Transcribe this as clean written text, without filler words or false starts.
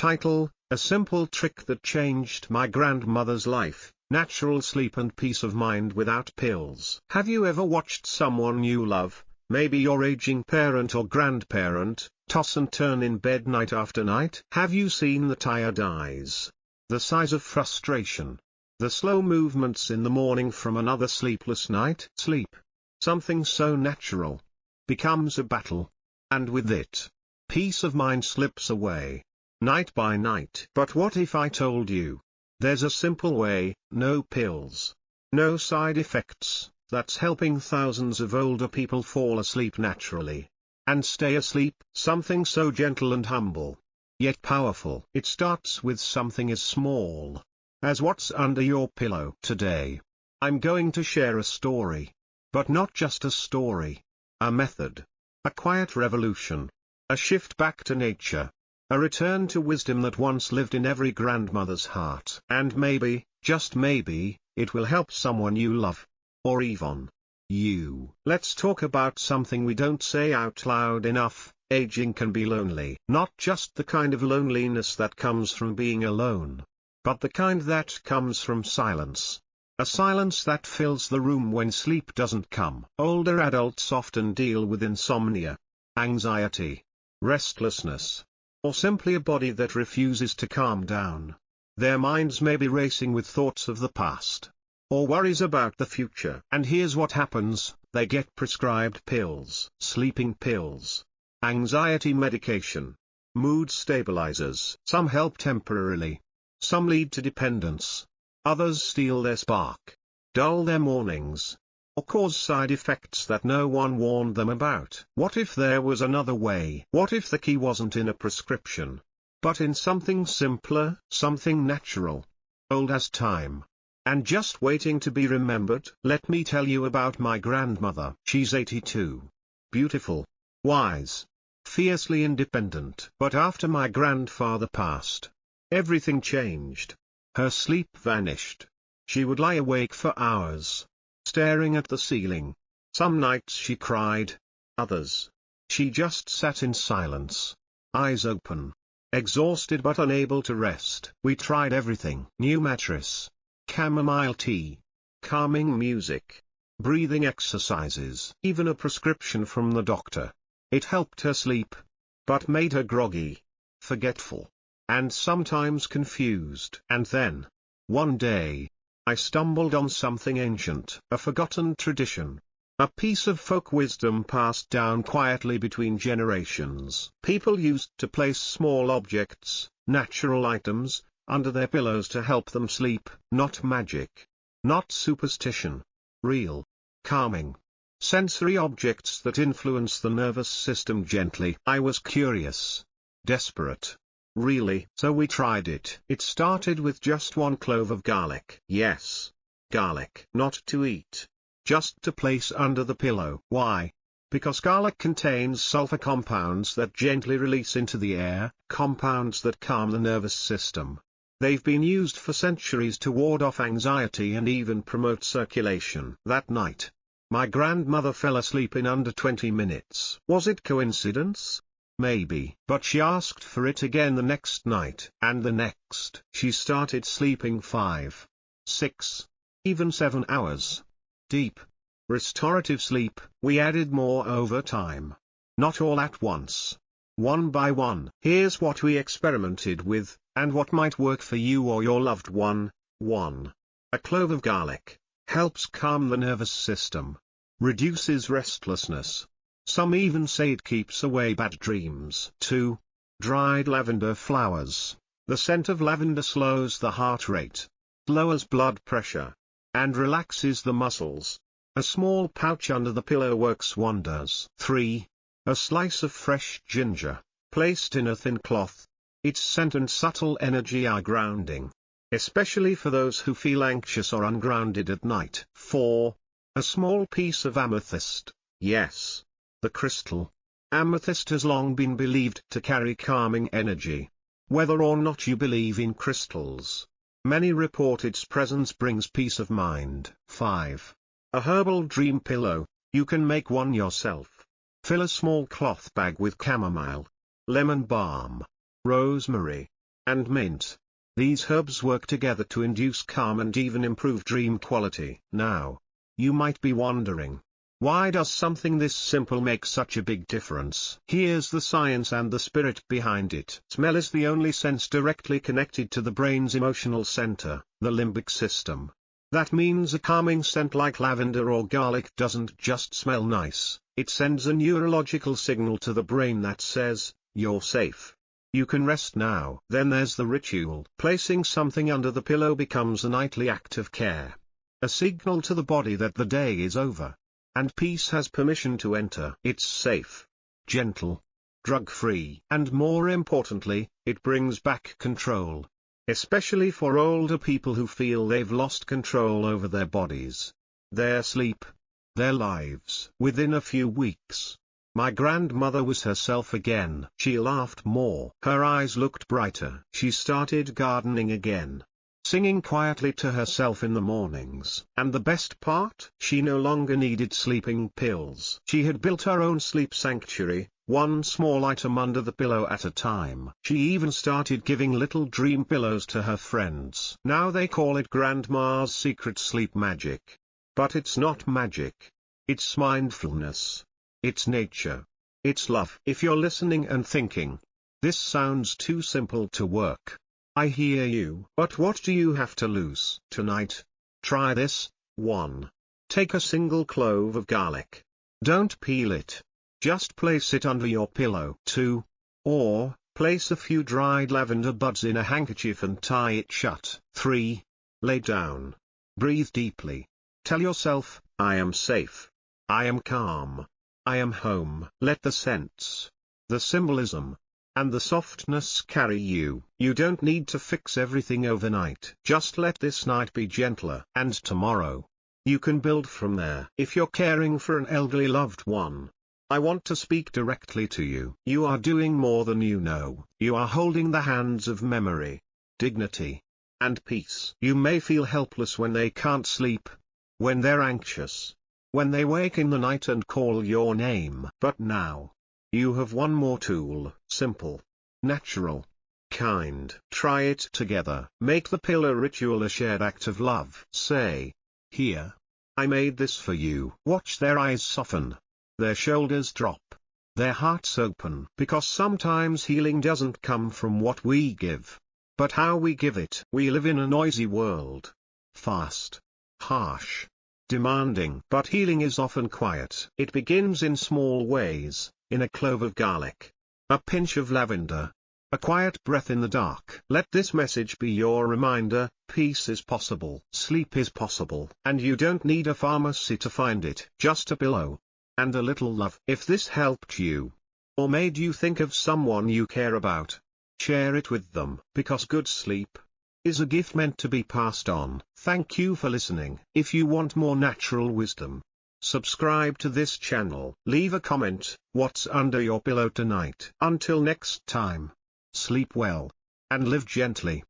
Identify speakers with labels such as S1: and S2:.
S1: Title: A Simple Trick That Changed My Grandmother's Life, Natural Sleep and Peace of Mind Without Pills. Have you ever watched someone you love, maybe your aging parent or grandparent, toss and turn in bed night after night? Have you seen the tired eyes, the sighs of frustration, the slow movements in the morning from another sleepless night? Sleep, something so natural, becomes a battle. And with it, peace of mind slips away, night by night. But what if I told you, there's a simple way, no pills, no side effects, that's helping thousands of older people fall asleep naturally, and stay asleep? Something so gentle and humble, yet powerful. It starts with something as small as what's under your pillow. Today, I'm going to share a story. But not just a story. A method. A quiet revolution. A shift back to nature. A return to wisdom that once lived in every grandmother's heart. And maybe, just maybe, it will help someone you love. Or even you. Let's talk about something we don't say out loud enough. Aging can be lonely. Not just the kind of loneliness that comes from being alone, but the kind that comes from silence. A silence that fills the room when sleep doesn't come. Older adults often deal with insomnia, anxiety, restlessness, or simply a body that refuses to calm down. Their minds may be racing with thoughts of the past, or worries about the future. And here's what happens: they get prescribed pills, sleeping pills, anxiety medication, mood stabilizers. Some help temporarily, some lead to dependence. Others steal their spark, dull their mornings, or cause side effects that no one warned them about. What if there was another way? What if the key wasn't in a prescription, but in something simpler, something natural, old as time, and just waiting to be remembered? Let me tell you about my grandmother. She's 82. Beautiful, wise, fiercely independent. But after my grandfather passed, everything changed. Her sleep vanished. She would lie awake for hours, staring at the ceiling. Some nights she cried. Others, she just sat in silence, eyes open, exhausted but unable to rest. We tried everything: new mattress, chamomile tea, calming music, breathing exercises, even a prescription from the doctor. It helped her sleep, but made her groggy, forgetful, and sometimes confused. And then, one day, I stumbled on something ancient, a forgotten tradition, a piece of folk wisdom passed down quietly between generations. People used to place small objects, natural items, under their pillows to help them sleep. Not magic, not superstition. Real, calming, sensory objects that influence the nervous system gently. I was curious, desperate. Really? So we tried it. It started with just one clove of garlic. Yes, garlic. Not to eat, just to place under the pillow. Why? Because garlic contains sulfur compounds that gently release into the air, compounds that calm the nervous system. They've been used for centuries to ward off anxiety and even promote circulation. That night, my grandmother fell asleep in under 20 minutes. Was it coincidence? Maybe. But she asked for it again the next night. And the next. She started sleeping 5, 6, even 7 hours. Deep, restorative sleep. We added more over time. Not all at once. One by one. Here's what we experimented with, and what might work for you or your loved one. 1. A clove of garlic helps calm the nervous system, reduces restlessness. Some even say it keeps away bad dreams. 2. Dried lavender flowers. The scent of lavender slows the heart rate, lowers blood pressure, and relaxes the muscles. A small pouch under the pillow works wonders. 3. A slice of fresh ginger, placed in a thin cloth. Its scent and subtle energy are grounding, especially for those who feel anxious or ungrounded at night. 4. A small piece of amethyst. Yes, the crystal. Amethyst has long been believed to carry calming energy. Whether or not you believe in crystals, many report its presence brings peace of mind. 5. A herbal dream pillow. You can make one yourself. Fill a small cloth bag with chamomile, lemon balm, rosemary, and mint. These herbs work together to induce calm and even improve dream quality. Now, you might be wondering, why does something this simple make such a big difference? Here's the science and the spirit behind it. Smell is the only sense directly connected to the brain's emotional center, the limbic system. That means a calming scent like lavender or garlic doesn't just smell nice, it sends a neurological signal to the brain that says, "You're safe. You can rest now." Then there's the ritual. Placing something under the pillow becomes a nightly act of care. A signal to the body that the day is over. And peace has permission to enter. It's safe, gentle, drug-free. And more importantly, it brings back control. Especially for older people who feel they've lost control over their bodies, their sleep, their lives. Within a few weeks, my grandmother was herself again. She laughed more. Her eyes looked brighter. She started gardening again, singing quietly to herself in the mornings. And the best part? She no longer needed sleeping pills. She had built her own sleep sanctuary, one small item under the pillow at a time. She even started giving little dream pillows to her friends. Now they call it Grandma's secret sleep magic. But it's not magic. It's mindfulness. It's nature. It's love. If you're listening and thinking, this sounds too simple to work, I hear you. But what do you have to lose? Tonight, try this. 1. Take a single clove of garlic. Don't peel it. Just place it under your pillow. 2. Or, place a few dried lavender buds in a handkerchief and tie it shut. 3. Lay down. Breathe deeply. Tell yourself, I am safe. I am calm. I am home. Let the scents, the symbolism, and the softness carry you. You don't need to fix everything overnight. Just let this night be gentler. And tomorrow, you can build from there. If you're caring for an elderly loved one, I want to speak directly to you. You are doing more than you know. You are holding the hands of memory, dignity, and peace. You may feel helpless when they can't sleep, when they're anxious, when they wake in the night and call your name. But now, you have one more tool. Simple, natural, kind. Try it together. Make the pillow ritual a shared act of love. Say, "Here, I made this for you." Watch their eyes soften, their shoulders drop, their hearts open. Because sometimes healing doesn't come from what we give, but how we give it. We live in a noisy world. Fast, harsh, demanding. But healing is often quiet. It begins in small ways, in a clove of garlic, a pinch of lavender, a quiet breath in the dark. Let this message be your reminder: peace is possible, sleep is possible, and you don't need a pharmacy to find it. Just a pillow, and a little love. If this helped you, or made you think of someone you care about, share it with them, because good sleep is a gift meant to be passed on. Thank you for listening. If you want more natural wisdom, subscribe to this channel. Leave a comment, what's under your pillow tonight? Until next time, sleep well, and live gently.